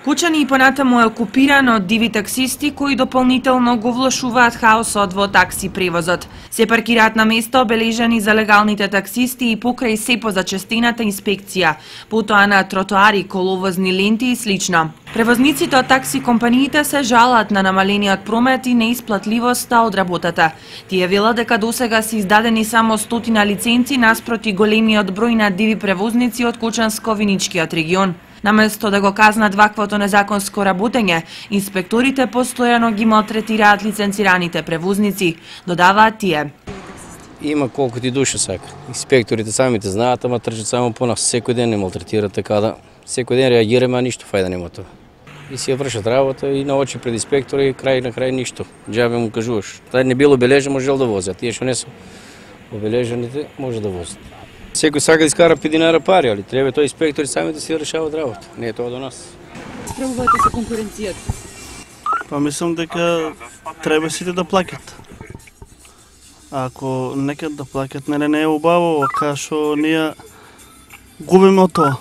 Кучани и понатаму е окупиран од диви таксисти кои дополнително го влошуваат хаосот во такси превозот. Се паркираат на места обележани за легалните таксисти и покрај се по зачестената инспекција, потоа на тротоари, коловозни ленти и слично. Превозниците од такси компаниите се жалат на намалениот промет и неисплатливоста од работата. Тие велат дека досега се издадени само 100 лиценци наспроти големиот број на диви превозници од Кучанско-Виничкиот регион. Наместо да го казнат ваквото незаконско работење, инспекторите постојано ги малтретираат лиценцираните превозници, додаваат тие. Има колку ти души сака. Инспекторите самите знаат, ама трчат само по нас. Секој ден не малтретираат, така да секој ден реагираме, а ништо фајда нема тоа. И си ја вршат работа и на очи пред инспектори и крај на крај ништо. Џабе му кажуваш. Тај не било обележен, можел да вози, а тие што не се обележените може да возат. Секој сака да искара 5 динара пари, али треба тој инспектори сами да си решаваат работа. Не е тоа до нас. Справуваате се конкуренцијата? Па мислам дека треба сите да плаќат. Ако некад да плаќат, не е убаво, кај што ние губиме од тоа.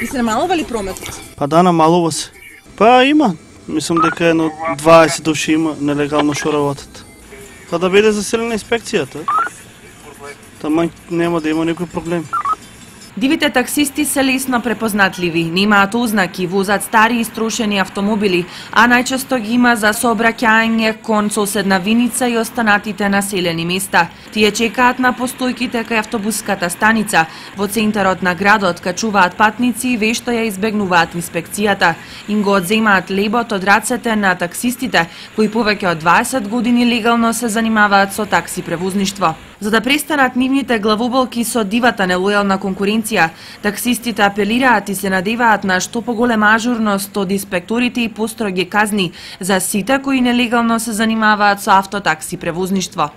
И се намалува ли прометот? Па да, намалува се. Па има. Мислам дека едно 20 души има нелегално што работат. Па да биде заселена инспекцијата. Тама нема да има никој проблем. Дивите таксисти се лесно препознатливи, немаат ознаки, возат стари и струшени автомобили, а најчесто ги има за сообраќање кон соседна Виница и останатите населени места. Тие чекаат на постојките кај автобуската станица. Во центарот на градот качуваат патници и вешто ја избегнуваат инспекцијата. Им го одземаат лебот од рацете на таксистите, кои повеќе од 20 години легално се занимаваат со такси превозништво. За да престанат нивните главоболки со дивата нелојална конкуренција, таксистите апелираат и се надеваат на што поголема ажурност од инспекторите и построги казни за сите кои нелегално се занимаваат со автотакси превозништво.